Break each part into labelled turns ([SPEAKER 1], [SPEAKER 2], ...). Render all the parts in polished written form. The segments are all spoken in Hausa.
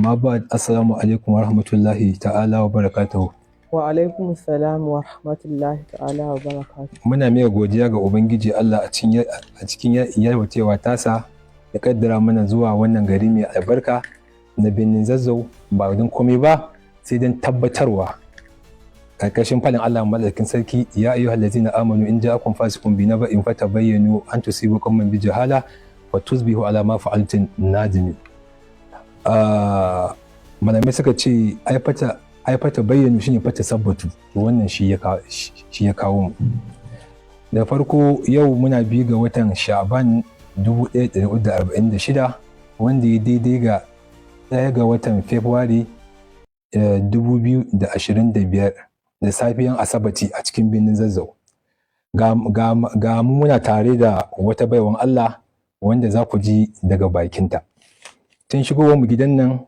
[SPEAKER 1] amma ba assalamu alaikum wa rahmatullahi ta'ala wa barakatuhu.
[SPEAKER 2] Wa alaikum salam wa rahmatullahi ta'ala wa barakatuhu.
[SPEAKER 1] Muna mai godiya ga Ubangiji Allah a cikin yalwacewa tasa ya kaddara mana zuwa wannan gari mai albarka na birnin Zazzau ba don komai ba sai don tabbatarwa. Karkashin falin Allah madaukakin sarki ya ayyuhal ladzina amanu in ja'akum fasiqun bi naba'in fatabayyanu an tusibu qauman bi jahala wa tusbihu ala ma fa'altum nadimin. Malamai suka ce ai fata bayyanu shine fata sabbatu, wannan shi ya kawo mu. Da farko yau muna biyu ga watan Sha'ban 1446 wanda ya daidai ga 1 ga watan Fabrairu 2025 da safiyan Asabati a cikin birnin Zazzau. Ga mu muna tare da wata baiwan Allah wanda za ku ji daga bakinta. Tun shigowar mu gidan nan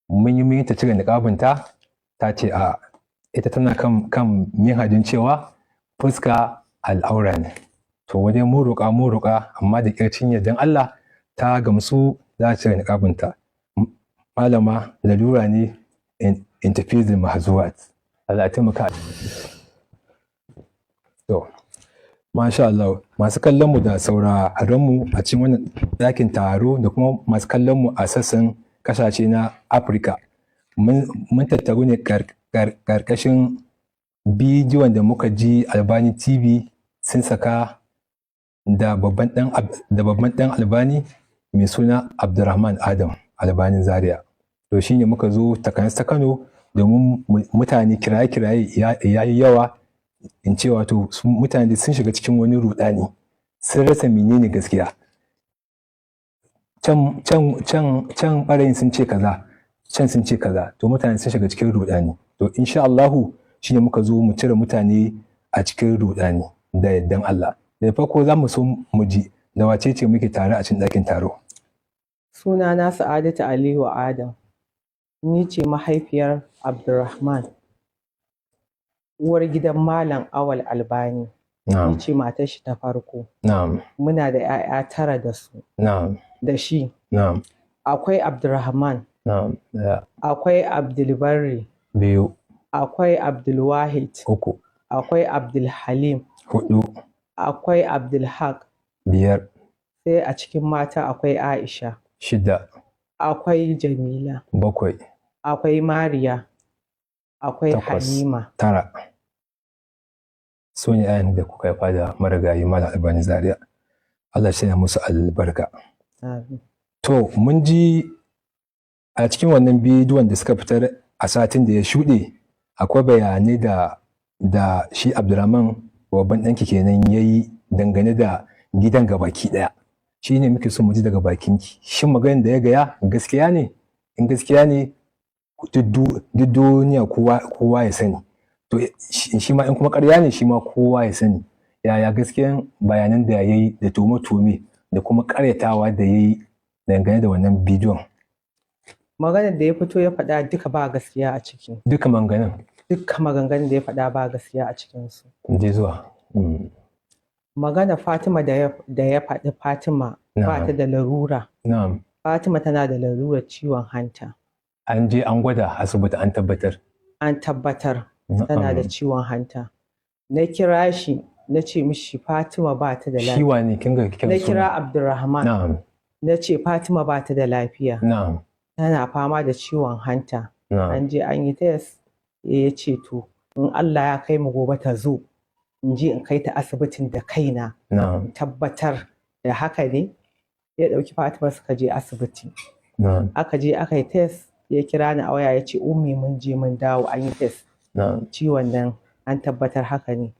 [SPEAKER 1] mun yi ta cire niqabinta, ta ce a ita tana kan minhajin cewa fuska al'aura ne. To wajen mun roƙa amma da ƙircin yardan Allah ta gamsu za ta cire niqabinta. Malama lalura ne in tafi da mahzuwat. Allah ya taimaka. To masha Allah, masu kallon mu da sauraron mu a cikin wannan ɗakin taro da kuma masu kallon mu a sassan ƙasashe na Afirka, mun tattaru ne ƙarƙashin bidiyon da muka ji Albani TV sun saka da babban ɗan Albani mai suna Abdulrahman Adam Albanin Zaria. To shine muka zo takanas ta Kano domin mutane kiraye-kiraye ya yi yawa, in ce wato mutane sun shiga cikin wani rudani, sun rasa menene gaskiya. Can ɓarayin sun ce kaza, can sun ce kaza, to mutane sun shiga cikin rudani. To insha Allahu shine muka zo mu cire mutane a cikin rudani da yardan Allah. Da farko za mu so mu ji da wace ce muke tare a cikin ɗakin taro.
[SPEAKER 2] Sunana Sa'adatu Aliyu Adam. Ni ce mahaifiyar Abdulrahman, uwar gidan Malam Awal Albani. Ni ce matar shi ta farko. Muna da 'ya'ya 9 da su. Da shi. Akwai Abdulrahman. Akwai Abdulbarri.
[SPEAKER 1] 2.
[SPEAKER 2] Akwai Abdulwahid.
[SPEAKER 1] 3.
[SPEAKER 2] Akwai Abdulhalim.
[SPEAKER 1] 4.
[SPEAKER 2] Akwai Abdulhaq.
[SPEAKER 1] 5.
[SPEAKER 2] Sai a cikin mata akwai Aisha.
[SPEAKER 1] 6.
[SPEAKER 2] Akwai Jamila.
[SPEAKER 1] 7.
[SPEAKER 2] Akwai Mariya. Akwai Halima.
[SPEAKER 1] 9. Su ne ayan da kuka haifa da marigayi Malam Albani Zaria. Allah ya sanya musu albarka. To mun ji a cikin wannan bidiyon da suka fitar a satin da ya shuɗe, akwai bayanai da shi Abdulrahman babban ɗanki kenan ya yi dangane da gidan gabaki ɗaya. Shi ne muke so mu ji daga bakinki. Shin maganin da ya gaya gaskiya ne? In gaskiya ne duk duniya kowa ya sani. To shi ma in kuma ƙarya ne shi ma kowa ya sani. Yaya gaskiyan bayanan da ya yi da tome-tome da kuma ƙaryatawa da ya yi dangane da wannan bidiyon?
[SPEAKER 2] Maganar da ya fito ya faɗa duka ba gaskiya a ciki.
[SPEAKER 1] Duka maganganun?
[SPEAKER 2] Duka maganganun da ya faɗa ba gaskiya a cikinsu.
[SPEAKER 1] Je zuwa.
[SPEAKER 2] Magana Fatima da ya faɗi Fatima ba ta da larura. Fatima tana da larurar ciwon hanta.
[SPEAKER 1] An je an gwada asibiti an tabbatar?
[SPEAKER 2] An tabbatar tana da ciwon hanta. Na kira shi na ce mishi Fatima ba ta da lafiya.
[SPEAKER 1] Shi wane kin ga
[SPEAKER 2] Na kira Abdulrahman. Na ce Fatima ba ta da lafiya. Tana fama da ciwon hanta. An je an yi test, ya ce to in Allah ya kai mu gobe ta zo in je in kai ta asibitin da kaina. Tabbatar da haka ne ya ɗauki Fatima suka je asibiti. Aka je aka yi test, ya kira ni a waya ya ce ummi mun je mun dawo an yi test. Ciwon nan an tabbatar haka ne.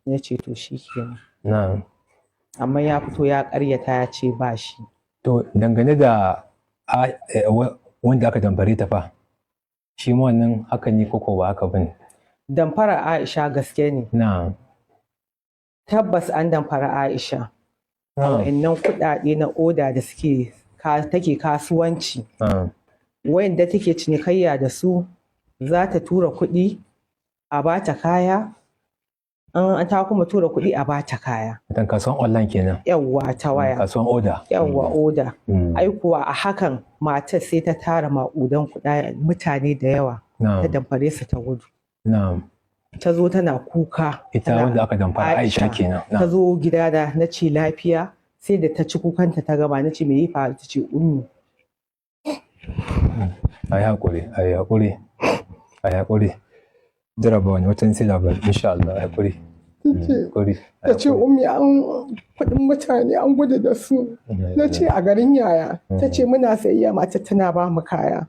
[SPEAKER 2] Ya ce to shi kenan. Amma ya fito ya ƙaryata ya ce ba shi.
[SPEAKER 1] To dangane da wanda aka damfare ta fa, shi ma wannan haka ne koko ba haka bane?
[SPEAKER 2] Damfara Aisha gaske ne. Tabbas an damfara Aisha. Wa'annan kuɗaɗe na oda da take kasuwanci. Wayanda take cinikayya da su za ta tura kuɗi a bata kaya an ta kuma tura kuɗi a bata kaya.
[SPEAKER 1] Dan kasuwan online kenan.
[SPEAKER 2] Yawwa ta waya.
[SPEAKER 1] Kasuwan oda.
[SPEAKER 2] Yawwa oda. Ai kuwa a hakan matar sai ta tara maƙudan kuɗa mutane da yawa. Ta damfare su ta gudu. Ta zo tana kuka.
[SPEAKER 1] Ita wanda aka damfara Aisha kenan.
[SPEAKER 2] Ta zo gidana na ce lafiya sai da ta ci kukanta ta gaba na ce me yi faru ta ce ummi.
[SPEAKER 1] Ai haƙuri. Jarabawa ne watan sai labari insha Allah ai haƙuri.
[SPEAKER 2] Ta ce ummi an kuɗin mutane an gudu da su. Na ce a garin yaya. Ta ce muna sayayya matar tana ba mu kaya.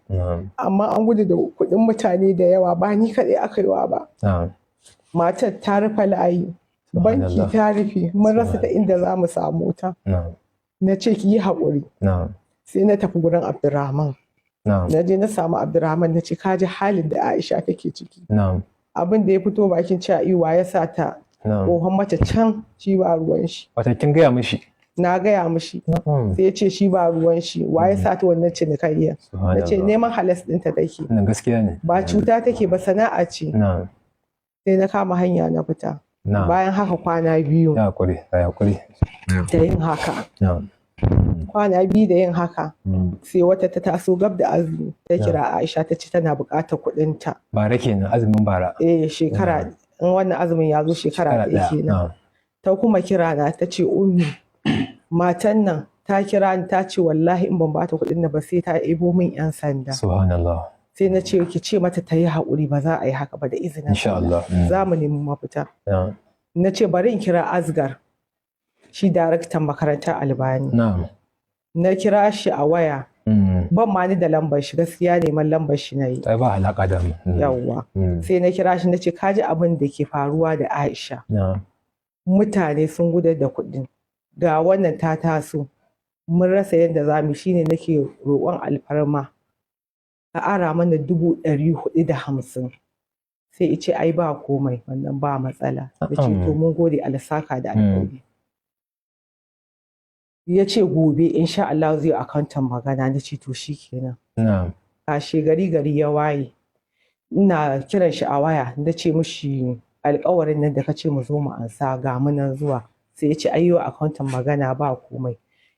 [SPEAKER 2] Amma an gudu da kuɗin mutane da yawa ba ni kaɗai aka yi wa ba. Matar ta rufe layi. Banki ta rufe mun rasa ta inda za mu samu ta. Na ce ki yi haƙuri. Sai na tafi gurin Abdurrahman. Na je na samu Abdurrahman na ce ka ji halin da Aisha take ciki. Abin da ya fito bakin cewa iwa ya sa ta ƙohon mace can shi ba ruwan shi.
[SPEAKER 1] Wata kin gaya mishi?
[SPEAKER 2] Na gaya mishi. Sai ya ce shi ba ruwan shi wa ya sa ta wannan cinikayya. Na ce neman halas ɗinta take.
[SPEAKER 1] Gaskiya ne.
[SPEAKER 2] Ba cuta take ba sana'a ce. Sai na kama hanya na fita. Bayan haka kwana biyu.
[SPEAKER 1] Ya haƙuri.
[SPEAKER 2] Da yin haka. Kwana biyu da yin haka sai wata ta taso gab da azumi ta kira Aisha ta ce tana buƙatar kuɗinta.
[SPEAKER 1] Bara kenan azumin bara.
[SPEAKER 2] Shekara in wannan azumin ya zo shekara ɗaya kenan. Ta kuma kira na ta ce ummi matan nan ta kira ni ta ce wallahi in ban bata kuɗin nan ba sai ta ebo min 'yan sanda.
[SPEAKER 1] Subhanallah.
[SPEAKER 2] Sai na ce ki ce mata ta yi haƙuri ba za a yi haka ba da izinin
[SPEAKER 1] Allah.
[SPEAKER 2] Za mu nemi mafita. Na ce bari in kira Asgar. Shi daraktan makarantar Albani. Na kira shi a waya. Ban ma ni da lambar shi gaskiya neman lambar shi na yi.
[SPEAKER 1] Ai ba alaƙa da mu.
[SPEAKER 2] Yawwa. Sai na kira shi na ce kaji abin da ke faruwa da Aisha. Mutane sun gudar da kuɗin. Ga wannan ta taso. Mun rasa yadda za mu shine nake roƙon alfarma. Ka ara mana 450. Sai ice ai ba komai wannan ba matsala. Da ce to mun gode alsaka da alƙawari. Ya ce gobe insha Allah zai akantan magana na ce to shi kenan. Kashe gari ya waye. Ina kiran shi a waya na ce mishi alƙawarin nan da ka ce mu zo mu ansa ga mu nan zuwa. Sai ya ce ayyo akantan magana ba komai.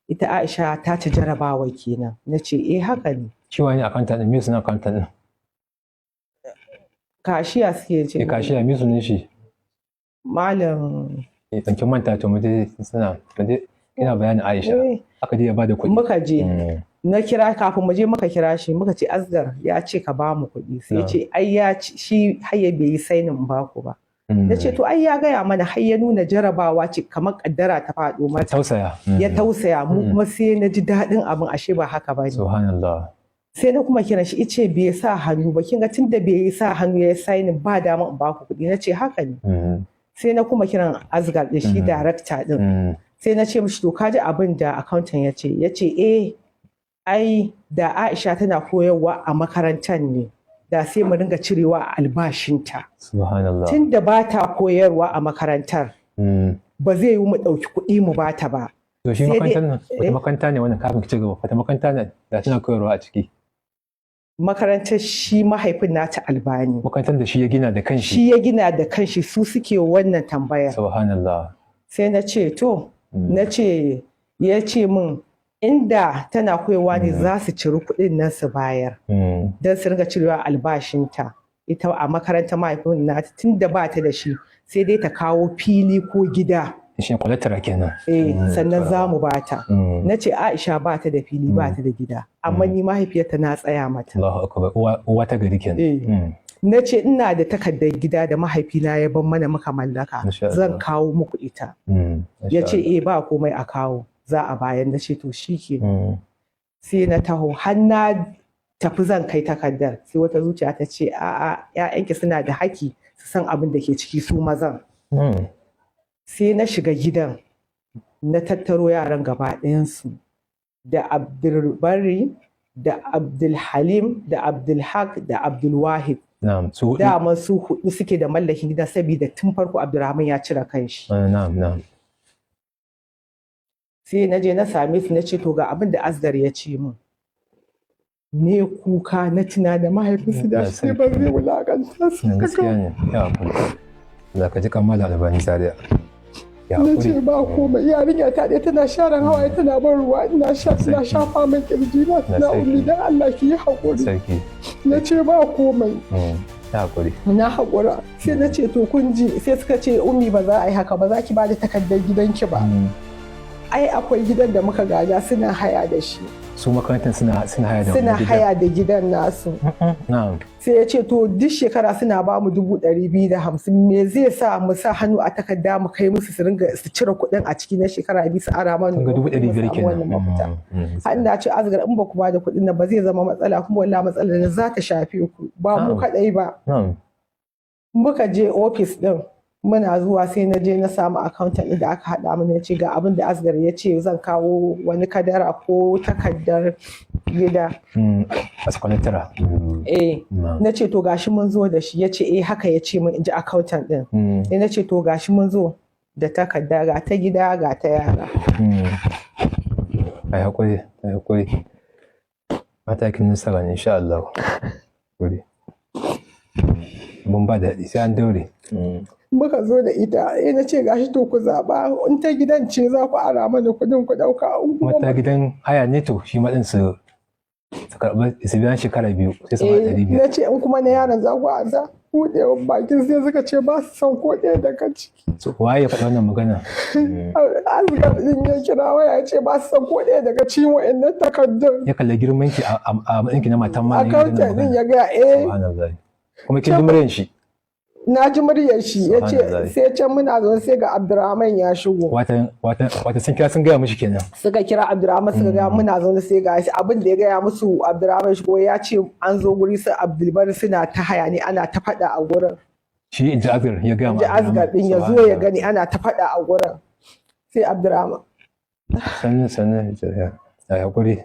[SPEAKER 2] Ita Aisha ta ci jarabawa kenan. Na ce haka ne.
[SPEAKER 1] Shi wani akantan ɗin me suna akantan ɗin?
[SPEAKER 2] Kashiya suke ce.
[SPEAKER 1] Kashiya me sunan shi?
[SPEAKER 2] Malam.
[SPEAKER 1] Kin manta to mu je suna ina bayanin Aisha aka je ya bada kuɗi
[SPEAKER 2] muka je na kira kafin mu je muka kira shi muka ce Asgar ya ce ka ba mu kuɗi sai ya ce ai ya shi har ya bai yi sainin ba ku ba na ce to ai ya gaya mana har ya nuna jarabawa ce kamar kaddara ta faɗo mata ya tausaya mu kuma sai na ji daɗin abin ashe ba haka ba ne
[SPEAKER 1] subhanallah
[SPEAKER 2] sai na kuma kiran shi ice bai sa hannu ba kin ga tunda bai sa hannu ya sainin ba dama in ba ku kuɗi na ce haka ne sai na kuma kiran Asgar da shi darakta din sai na ce mishi to kaji abin da accountant ya ce ai da Aisha tana koyarwa a makarantar ne da sai mu ringa cirewa a albashinta
[SPEAKER 1] subhanallah
[SPEAKER 2] tunda ba ta koyarwa a makarantar ba zai yi mu ɗauki kuɗi mu ba ta ba
[SPEAKER 1] to shi makarantar nan wata makaranta ne wannan kafin ki ci gaba wata makaranta ne da tana koyarwa a ciki
[SPEAKER 2] makarantar shi mahaifin nata Albani
[SPEAKER 1] makarantar da shi ya gina da kanshi
[SPEAKER 2] shi ya gina da kanshi su suke wannan tambaya
[SPEAKER 1] subhanallah
[SPEAKER 2] sai na ce to na ce ya ce min inda tana koyarwa ne za su ciri kuɗin nan su bayar don su ringa cirewa albashinta ita a makarantar mahaifin nata tun da ba ta da shi sai dai ta kawo fili ko gida
[SPEAKER 1] shi kwalattara kenan
[SPEAKER 2] sannan za mu bata na ce Aisha ba ta da fili ba ta da gida amma ni mahaifiyarta na tsaya mata
[SPEAKER 1] Allahu akbar uwa ta gari kenan
[SPEAKER 2] na ce ina da takardar gida da mahaifina ya ban mana muka mallaka zan kawo muku ita ya ce ba komai a kawo za a bayan na ce to shi ke sai na taho har na tafi zan kai takardar sai wata zuciya ta ce a'a ƴaƴanki suna da haƙƙi su san abin da ke ciki su mazan sai na shiga gidan na tattaro yaran gaba ɗayansu da Abdulbari da Abdulhalim da Abdulhaq da Abdulwahid dama su hudu suke da mallakin gida saboda tun farko Abdulrahman ya cire kanshi sai na je na same su na ce to ga abin da Asgar ya ce min ne kuka na tuna da mahaifinsu da sai ba zai wulakanta su
[SPEAKER 1] gaskiya ne ya za ka ji kammala Albani Zaria.
[SPEAKER 3] Na ce ba komai, yarinya ta ɗaya tana sharan hawaye tana ban ruwa ina shafa min kirji na ummi dan Allah ki yi haƙuri. Na ce ba komai. Na haƙura. Sai na ce to kun ji, sai suka ce ummi ba za a yi haka ba, za ki ba da takardar gidanki ba. Ai akwai gidan da muka gada suna haya da shi.
[SPEAKER 1] Su makarantar suna haya da
[SPEAKER 3] suna haya da gidan nasu. Sai ya ce to duk shekara suna ba mu 250, me zai sa mu sa hannu a takarda mu kai musu su ringa su cire kuɗin a ciki na shekara biyu su ara mana
[SPEAKER 1] ga 500 kenan.
[SPEAKER 3] Har ina ce Asgar in ba ku ba da kuɗin nan ba zai zama matsala, kuma wallahi matsalar da za ta shafe ku ba mu kaɗai ba. Muka je ofis ɗin muna zuwa sai na je na samu accountant ɗin da aka haɗa mana, ya ce ga abin da Asgar ya ce zan kawo wani kadara ko takardar gida.
[SPEAKER 1] Askwalattara.
[SPEAKER 3] Na ce to gashi mun zo da shi, ya ce haka ya ce mun, in ji accountant ɗin. Sai na ce to gashi mun zo da takarda, ga ta gida ga ta yara.
[SPEAKER 1] Ai hakuri. Matakin nasara ne insha Allah. Mun ba daɗi sai an daure.
[SPEAKER 3] Muka zo da ita, na ce gashi to ku zaɓa, in ta gidan ce za ku ara mana kuɗin ku ɗauka.
[SPEAKER 1] Wata gidan haya ne to shi maɗin su karɓi su biyan shekara 2 sai su ba 500.
[SPEAKER 3] Na ce in kuma na yaron za ku ansa, buɗewar bakin sai suka ce ba su son ko ɗaya daga ciki.
[SPEAKER 1] Waye ya faɗi wannan magana?
[SPEAKER 3] Asgar ɗin ya kira waya ya ce ba su son ko ɗaya daga cikin wa'annan takardun.
[SPEAKER 1] Ya kalli girman ki a matsayin ki na matan ma.
[SPEAKER 3] Accountant ɗin ya ga
[SPEAKER 1] kuma kin ji muryan shi.
[SPEAKER 3] Na ji muryar shi, ya ce sai can muna zo sai ga Abdurrahman ya shigo.
[SPEAKER 1] Wata sun kira sun gaya mishi kenan.
[SPEAKER 3] Suka kira Abdurrahman suka gaya muna zo sai ga shi, abin da ya gaya musu Abdurrahman shigo ya ce an zo guri su Abdulbar suna ta haya ne ana ta faɗa a gurin.
[SPEAKER 1] Shi in ji Asgar ya gaya
[SPEAKER 3] ma Asgar din ya zo ya gani ana ta faɗa a gurin. Sai Abdurrahman.
[SPEAKER 1] Sannan ya hakuri.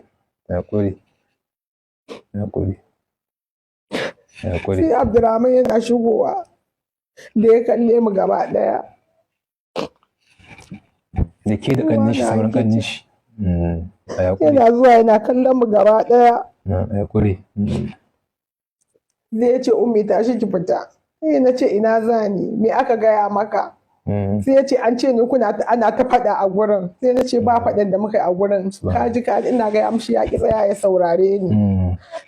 [SPEAKER 3] Sai Abdurrahman yana shigowa da ya kalle mu gaba daya.
[SPEAKER 1] Da ke da kannin shi sauran kannin shi.
[SPEAKER 3] Yana zuwa yana kallon mu gaba daya. Zai ya ce ummi tashi ki fita. Na ce ina zani, me aka gaya maka? Sai ya ce an ce ni ana ta faɗa a gurin. Sai na ce ba faɗan da muka yi a gurin. Kaji ina gaya mishi ya ki tsaya ya saurare ni.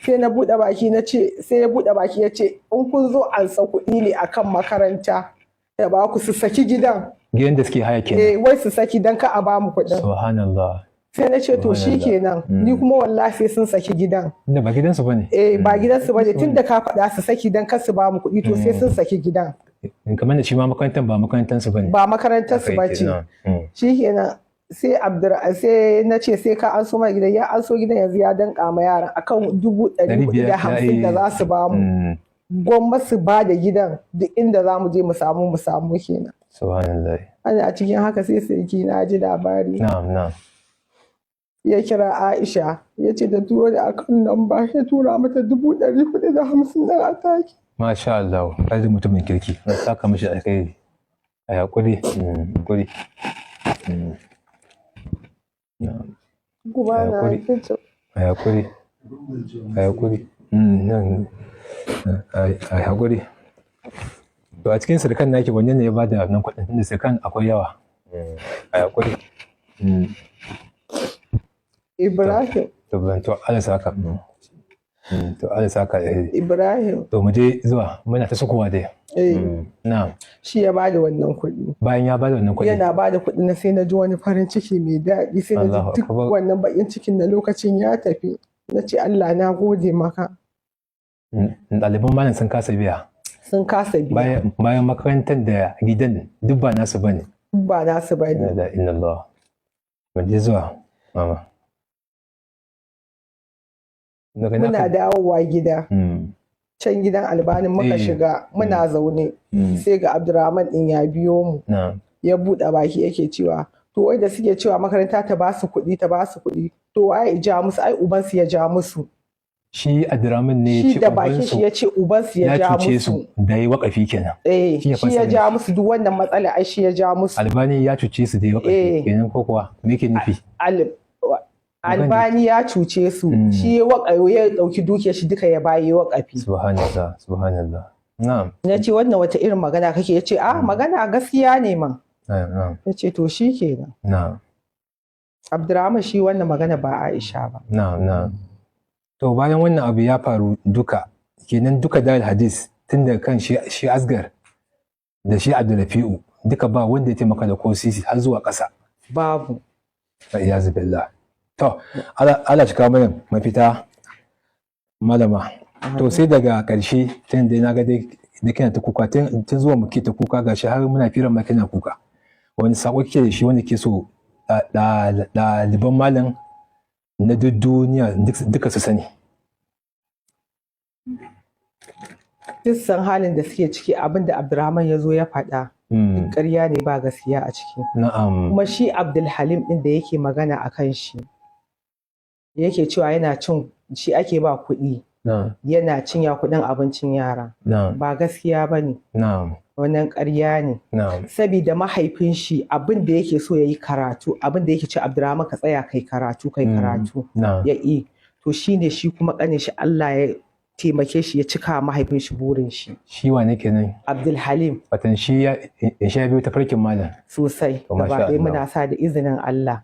[SPEAKER 3] Sai na buɗe baki na ce, sai ya buɗe baki ya ce in kun zo an sa kuɗi ne akan makaranta ya ba ku su saki gidan.
[SPEAKER 1] Gidan da suke haya kenan.
[SPEAKER 3] Wai su saki dan ka a ba mu kuɗin.
[SPEAKER 1] Subhanallah.
[SPEAKER 3] Sai na ce to shi kenan, ni kuma wallahi sai sun saki gidan.
[SPEAKER 1] Inda ba gidansu bane.
[SPEAKER 3] Ba gidansu bane, tun da ka faɗa su saki dan kar su ba mu kuɗi to sai sun saki gidan.
[SPEAKER 1] Kamar da shi ma makarantar ba makarantarsu bane.
[SPEAKER 3] Ba makarantarsu ba ce. Shi kenan sai sai na ce sai ka an so mai gidan, ya an so gidan yanzu ya danka ma yaran akan 450 da za su ba mu. Gwamma su ba da gidan duk inda za mu je mu samu kenan.
[SPEAKER 1] Subhanallah.
[SPEAKER 3] Ana cikin haka sai sarki na ji labari.
[SPEAKER 1] Na'am.
[SPEAKER 3] Ya kira Aisha ya ce da turo da akan nan ba, ya tura mata 450 ɗin a take.
[SPEAKER 1] Masha Allah, kaji mutumin kirki, na saka mishi alkhairi. A hakuri.
[SPEAKER 3] Kuma na kinta.
[SPEAKER 1] A hakuri. To a cikin sirkan naki wanne ne ya bada nan kuɗin? Tunda sirkan akwai yawa. A hakuri.
[SPEAKER 3] Ibrahim.
[SPEAKER 1] To Allah saka. To Allah saka
[SPEAKER 3] Ibrahim.
[SPEAKER 1] To mu je zuwa muna ta sukuwa dai. Na'am.
[SPEAKER 3] Shi ya bada wannan kuɗi.
[SPEAKER 1] Bayan ya bada wannan kuɗi.
[SPEAKER 3] Yana bada kuɗi na sai na ji wani farin ciki mai daɗi, sai na ji duk wannan bakin cikin na lokacin ya tafi. Na ce Allah na gode maka.
[SPEAKER 1] Ɗaliban malam sun kasa biya.
[SPEAKER 3] Sun kasa biya.
[SPEAKER 1] Bayan makarantar da gidan duk ba nasu bane.
[SPEAKER 3] Duk ba nasu bane.
[SPEAKER 1] La inna Allah. Mu je zuwa mama.
[SPEAKER 3] Muna dawowa gida. Can gidan Albanin muka shiga muna zaune. Sai ga Abdurrahman din ya biyo mu. Ya buɗe baki yake cewa to wai da suke cewa makaranta ta ba su kuɗi. To waye ja musu, ai ubansu ya ja musu.
[SPEAKER 1] Shi Abdurrahman ne
[SPEAKER 3] ya ce da baki shi ya ce ubansu ya ja musu.
[SPEAKER 1] Ya cuce su da yi wakafi kenan.
[SPEAKER 3] Shi ya ja musu duk wannan matsala, ai shi ya ja musu.
[SPEAKER 1] Albani ya cuce su da yi wakafi kenan ko kuwa me yake nufi?
[SPEAKER 3] Albani ya cuce su, shi ya ɗauki dukiyar shi duka ya bayi wakafi.
[SPEAKER 1] Subhanallah.
[SPEAKER 2] na ce wannan wata irin magana kake? Ya ce magana gaskiya ne man. Ya ce to shi kenan. Abdurrahman shi wannan magana ba Aisha ba.
[SPEAKER 1] To bayan wannan abu ya faru duka kenan duka Darul Hadith tun da kan shi Asgar da shi Abdulrafi'u duka ba wanda ya taimaka da ko sisi har zuwa ƙasa.
[SPEAKER 2] Babu.
[SPEAKER 1] Iyazu billah. To Allah shi kawo mana mafita malama. To sai daga ƙarshe tun da na ga dai kina ta kuka tun zuwa muke ta kuka gashi har muna firan ma kina kuka. Wani sako kike da shi wanda ke so ɗaliban malam na duk duniya duka su sani?
[SPEAKER 2] Duk san halin da suke ciki abinda Abdurrahman ya zo ya faɗa. Ƙarya ne ba gaskiya a ciki. Kuma shi Abdulhalim ɗin da yake magana a kan shi yake cewa yana cin shi ake ba kuɗi. Yana cinya kuɗin abincin yara. Ba gaskiya ba ne. Wannan ƙarya ne. Sabida mahaifin shi abin da yake so ya yi karatu, abin da yake ce Abdurrahman ka tsaya kai karatu. Ya yi. To shi ne shi kuma ƙanin shi Allah ya taimake shi ya cika mahaifin shi burin shi.
[SPEAKER 1] Shi wane kenan?
[SPEAKER 2] Abdulhalim.
[SPEAKER 1] Watan shi ya biyo ta farkin malam.
[SPEAKER 2] Sosai. Gaba ɗaya muna sa da izinin Allah.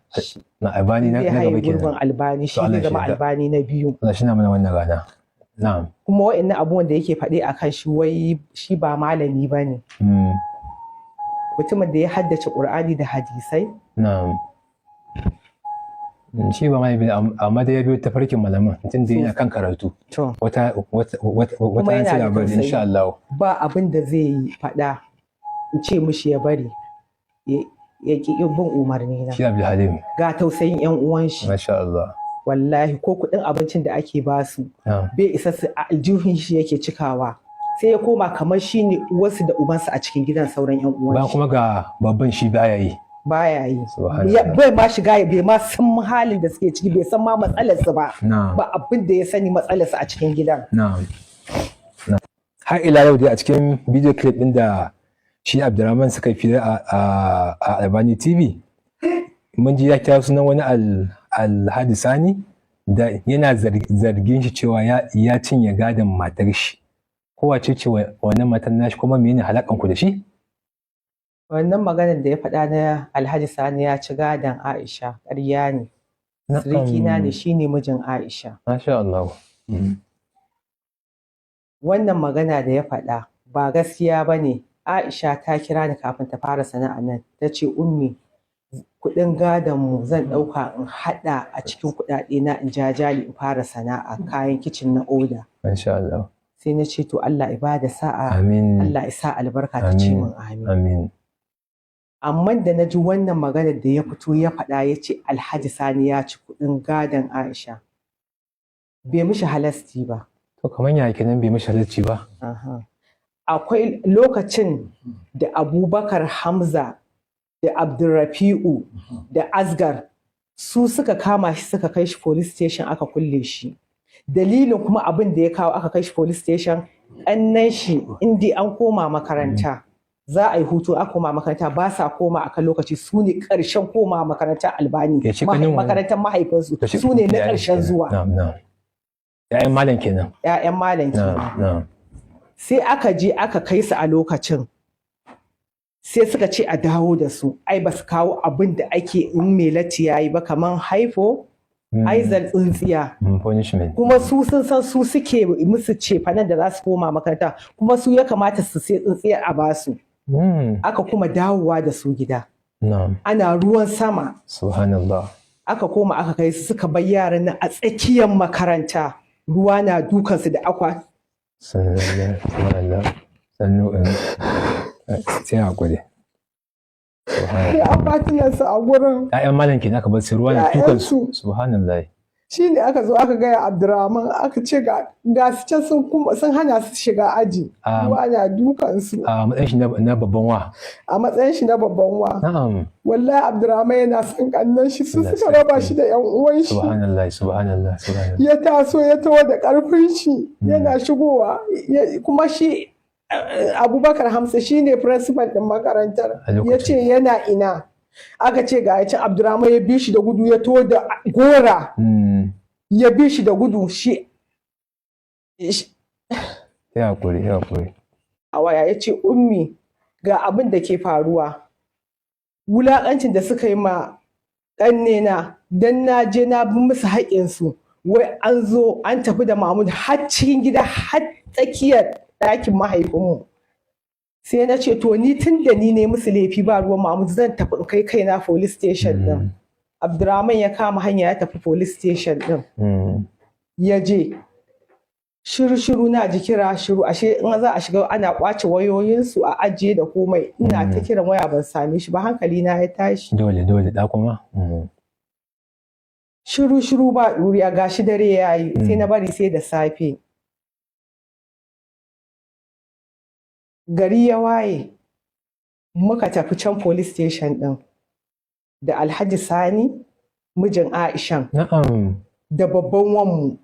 [SPEAKER 1] Na Albani na gaba kenan.
[SPEAKER 2] Gurbin Albani shi ne zama Albani na biyu.
[SPEAKER 1] Allah shi na mana wannan rana. Na'am.
[SPEAKER 2] Kuma wa'annan abubuwan da yake faɗi akan shi wai shi ba malami ba ne. Mutumin da ya haddace Ƙur'ani da hadisai.
[SPEAKER 1] Na'am. Shi ba malami amma da ya biyo ta farkin malaman tun da yana kan karatu. Wata sai labari insha Allah.
[SPEAKER 2] Ba abin da zai yi faɗa in ce mishi ya bari ya ƙi bin umarni na.
[SPEAKER 1] Shi Abdulhalim.
[SPEAKER 2] Ga tausayin 'yan uwan shi.
[SPEAKER 1] Masha Allah.
[SPEAKER 2] Wallahi ko kuɗin abincin da ake basu bai isa su a aljihun shi yake cikawa. Sai ya koma kamar shi ne uwarsu da ubansu a cikin gidan sauran 'yan uwan shi.
[SPEAKER 1] Ba kuma ga babban shi baya yi.
[SPEAKER 2] Baya yi. Bai ma shiga bai ma san halin da suke ciki, bai san ma matsalarsu ba. Ba abin da ya sani matsalarsu a cikin gidan.
[SPEAKER 1] Har ila yau dai a cikin video clip ɗin da shi Abdurrahman suka fi a Albani TV mun ji ya kira sunan wani Alhaji Sani da yana zargin shi cewa ya cinye gadon matar shi. Kowace ce wannan matar nashi kuma menene halakan ku da shi?
[SPEAKER 2] Wannan maganar da ya faɗa na Alhaji Sani ya ci gadon Aisha ƙarya ne. Sirikina ne shi ne mijin Aisha.
[SPEAKER 1] Masha Allah.
[SPEAKER 2] Wannan magana da ya faɗa ba gaskiya ba ne. Aisha ta kira ni kafin ta fara sana'a nan. Ta ce ummi kuɗin gadon mu zan ɗauka in haɗa a cikin kuɗaɗe na in jajali in fara sana'a kayan kicin na oda.
[SPEAKER 1] Masha Allah.
[SPEAKER 2] Sai na ce to Allah ya bada sa'a.
[SPEAKER 1] Amin.
[SPEAKER 2] Allah ya sa albarka ta ce min amin.
[SPEAKER 1] Amin.
[SPEAKER 2] Amma da na ji wannan maganar da ya fito ya faɗa ya ce Alhaji Sani ya ci kuɗin gadon Aisha. Bai mishi halasti ba.
[SPEAKER 1] To kamar ya kenan bai mishi halasti ba.
[SPEAKER 2] Akwai lokacin da Abubakar Hamza da Abdulrafi'u da Asgar su suka kama shi suka kai shi police station aka kulle shi. Dalilin kuma abin da ya kawo aka kai shi police station ƙannan shi inda an koma makaranta. Za a yi hutu a koma makaranta ba sa koma a kan lokaci su ne ƙarshen koma makarantar Albani. Makarantar mahaifinsu su ne na ƙarshen zuwa.
[SPEAKER 1] ‘Ya'yan malam kenan.
[SPEAKER 2] ‘Ya'yan malam kenan. Sai aka je aka kai su a lokacin. Sai suka ce a dawo da su. Ai ba su kawo abin da ake in mai latti ya yi ba kamar haifo. Aizal tsintsiya. Kuma su sun san su suke musu cefanen da za su koma makaranta. Kuma su ya kamata su sai tsintsiyar a basu. Aka kuma dawowa da su gida. Ana ruwan sama.
[SPEAKER 1] Subhanallah.
[SPEAKER 2] Aka koma aka kai su suka bar yaran nan a tsakiyar makaranta. Ruwa na dukansu da akwa.
[SPEAKER 1] Subhanallah. Sannu sai hakuri.
[SPEAKER 3] Sai ambatinansu a gurin.
[SPEAKER 1] ‘Ya'yan malam kenan aka bar su ruwa na dukansu. Subhanallah.
[SPEAKER 3] Shi ne aka zo aka gaya Abdurrahman aka ce ga su can sun hana su shiga aji. Ruwa na dukansu.
[SPEAKER 1] A matsayin shi na babban wa.
[SPEAKER 3] A matsayin shi na babban wa.
[SPEAKER 1] Na'am.
[SPEAKER 3] Wallahi Abdurrahman yana son kannan shi su suka raba shi da ƴan uwan shi.
[SPEAKER 1] Subhanallah, subhanallah, subhanallah.
[SPEAKER 3] Ya taso ya taho da ƙarfin shi yana shigowa kuma shi Abubakar Hamza shi ne principal ɗin makarantar. Ya ce yana ina. Aka ce ga ya Abdurrahman ya bi shi da gudu ya taho da gora. Ya bi shi da gudu shi.
[SPEAKER 1] Ya hakuri, ya hakuri.
[SPEAKER 2] a waya ya ce ummi ga abin da ke faruwa, wulaƙancin da suka yi ma ƙannena don na je na bi musu haƙƙinsu, wai an zo an tafi da Mahmud har cikin gida har tsakiyar ɗakin mahaifinmu. Sai na ce to ni tun da ni ne musu laifi ba ruwan Mahmud zan tafi in kai kaina police station ɗin. Abdurrahman ya kama hanya ya tafi police station ɗin. Ya je shiru na ji kira shiru, ashe in za a shiga ana ƙwace wayoyinsu a ajiye da komai. Ina ta kiran waya ban same shi ba, hankali na ya tashi.
[SPEAKER 1] Dole da kuma.
[SPEAKER 2] Shiru ba ɗuriya, gashi dare ya yi. Sai na bari sai da safe. Gari ya waye muka tafi can police station ɗin da Alhaji Sani mijin Aishan da babban wanmu.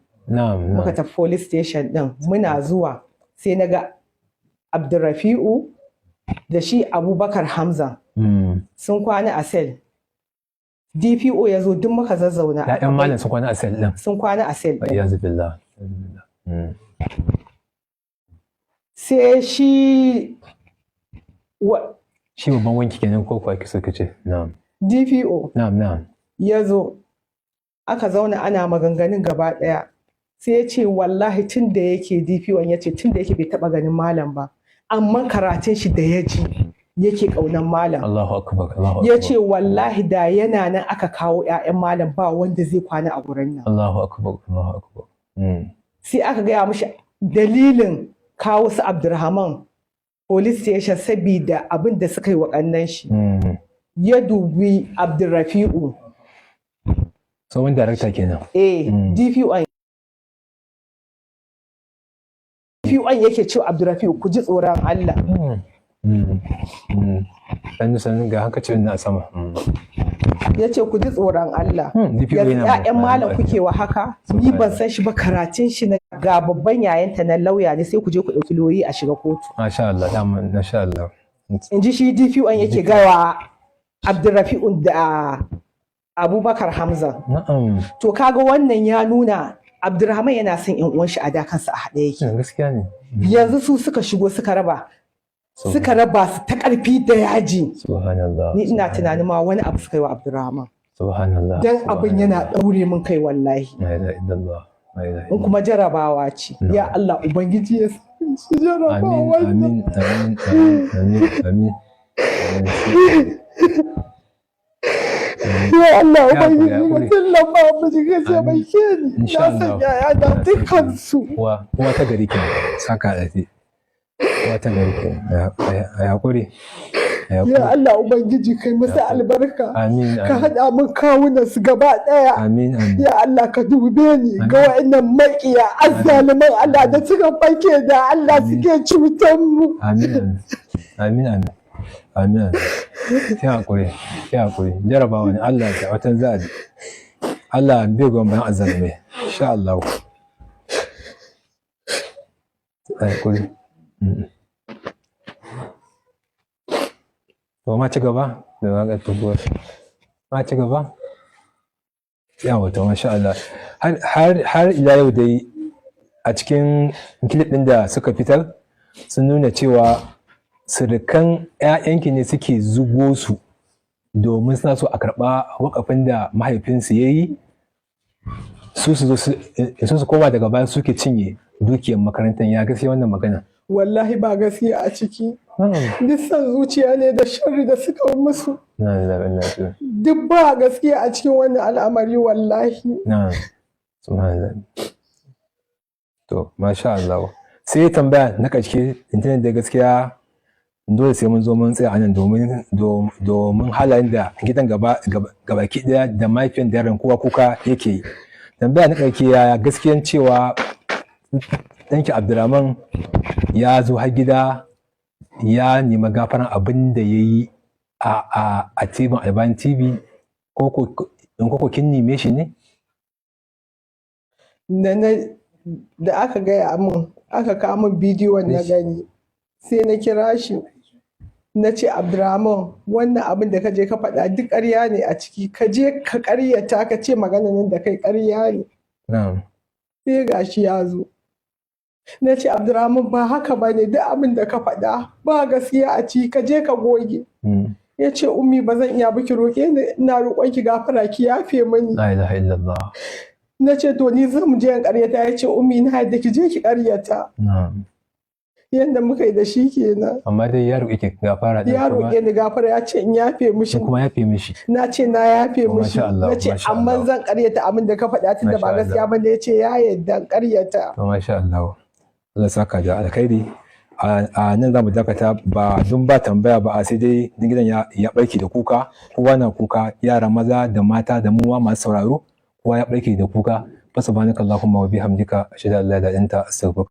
[SPEAKER 2] Muka tafi police station ɗin, muna zuwa sai na ga Abdurrafi'u da shi Abubakar Hamza sun kwana a sel. DPO ya zo duk muka zazzauna.
[SPEAKER 1] Ya'yan malam sun kwana a sel ɗin? Sun
[SPEAKER 2] kwana a sel ɗin.
[SPEAKER 1] Iyazu billah.
[SPEAKER 2] Sai shi
[SPEAKER 1] babban wanki kenan ko kuwa suka ce? Na'am.
[SPEAKER 2] DPO.
[SPEAKER 1] Na'am.
[SPEAKER 2] Ya zo aka zauna ana maganganun gaba ɗaya. Sai ya ce wallahi tun da yake DPO ya ce tun da yake bai taɓa ganin malam ba, amma karatun shi da ya ji yake ƙaunar malam.
[SPEAKER 1] Allahu akbar.
[SPEAKER 2] Ya ce wallahi da yana nan aka kawo 'ya'yan malam ba wanda zai kwana a gurin nan.
[SPEAKER 1] Allahu akbar.
[SPEAKER 2] Sai aka gaya mishi dalilin kawo su Abdurrahman police station sabida abin da suka yi wa ƙannan shi. Ya dubi Abdurrafi'u.
[SPEAKER 1] Tsohon darakta kenan.
[SPEAKER 2] DPO yake cewa Abdurrafi'u ku ji tsoron Allah.
[SPEAKER 1] Sannu ga hankacin na sama.
[SPEAKER 2] Ya ce ku ji tsoron Allah. Yanzu 'ya'yan malam kuke wa haka? Ni ban san shi ba, karatun shi na ga babban yayanta na lauya ne, sai ku je ku ɗauki lauyi a shiga kotu.
[SPEAKER 1] Masha Allah, masha Allah.
[SPEAKER 2] In ji shi DPO yake gawa Abdurrafi'u da Abubakar Hamza. To kaga wannan ya nuna Abdurrahman yana son ƴan uwan shi a da kansa a haɗe yake.
[SPEAKER 1] Gaskiya ne.
[SPEAKER 2] Yanzu su suka shigo suka raba su ta ƙarfi da yaji.
[SPEAKER 1] Subhanallah.
[SPEAKER 2] Ni ina tunanin ma wani abu suka yi wa Abdurrahman.
[SPEAKER 1] Subhanallah.
[SPEAKER 2] Dan abin yana ɗaure min kai wallahi.
[SPEAKER 1] La ilaha illallah.
[SPEAKER 2] In kuma jarabawa ce. Ya Allah Ubangiji ya shi jarabawa.
[SPEAKER 1] Amin.
[SPEAKER 3] Ya Allah Ubangiji ka tallafa mu ka taimake ni. Na san yaya da dukkan su.
[SPEAKER 1] Uwa ta gari ke saka dafi. Uwa ta gari ke a hakuri.
[SPEAKER 3] Ya Allah Ubangiji kai masa albarka.
[SPEAKER 1] Amin.
[SPEAKER 3] Ka haɗa min kawunan su gaba ɗaya.
[SPEAKER 1] Amin.
[SPEAKER 3] Ya Allah ka dube ni ga wa'annan maƙiya azzaliman Allah da suka fake da Allah suke cutar mu.
[SPEAKER 1] Amin. Ki hakuri. Jarabawa ne Allah ya watan zaɗi. Allah bai gwan bayan azzalume. Insha Allah. Hakuri. To ma ci gaba da waƙar tubuwar. Ma ci gaba? Yawa to masha Allah. Har ila yau dai a cikin kilip ɗin da suka fitar sun nuna cewa surukan 'ya'yanki ne suke zugo su domin suna so a karɓa waƙafin da mahaifinsu ya yi su su koma daga baya suke cinye dukiyar makarantar. Ya gaskiya wannan magana?
[SPEAKER 3] Wallahi ba gaskiya a ciki. Duk san zuciya ne da sharri da suka musu. Duk ba gaskiya a cikin wannan al'amari wallahi.
[SPEAKER 1] To masha Allah. Sai tambaya na ƙarshe, intanet da gaskiya dole sai mun zo mun tsaya anan domin halayen da gidan gabaki daya da mahaifiyar da yaran kowa kuka yake yi. Tambaya na ƙarshe, ya gaskiyan cewa ɗanki Abdurrahman ya zo har gida ya nemi gafaran abin da ya yi a tibin Albani TV ko kin neme shi ne?
[SPEAKER 3] Da aka gaya min aka kawo min bidiyon na gani sai na kira shi na ce Abdurrahman wannan abin da ka je ka faɗa duk ƙarya ne a ciki, ka je ka ƙaryata ka ce maganan nan da kai ƙarya ne. Sai gashi ya zo Na ce Abdurrahman ba haka ba ne, duk abin da ka faɗa ba gaskiya a ci, ka je ka goge. Ya ce ummi ba zan iya ba, ki roƙe ni, ina roƙon ki gafara ki yafe mani.
[SPEAKER 1] La ilaha illallah.
[SPEAKER 3] Na ce to ni zan je in ƙaryata. Ya ce ummi na yadda ki je ki ƙaryata. Yanda muka yi da shi kenan.
[SPEAKER 1] Amma dai ya roƙe ki gafara.
[SPEAKER 3] Ya roƙe ni gafara, ya ce in yafe mishi.
[SPEAKER 1] Kuma yafe mishi.
[SPEAKER 3] Na ce na yafe mishi. Na ce amma zan ƙaryata abin da ka faɗa tunda ba gaskiya ba. Ya ce ya yadda ƙaryata.
[SPEAKER 1] Masha Allah. Allah saka da alkhairi. A nan za mu dakata ba don ba tambaya ba, a sai dai gidan ya barke da kuka, kowa na kuka, yara maza da mata da muwa masu sauraro kowa ya barke da kuka. Subhanakallahumma wa bihamdika ashhadu an la ilaha illa anta astaghfiruka.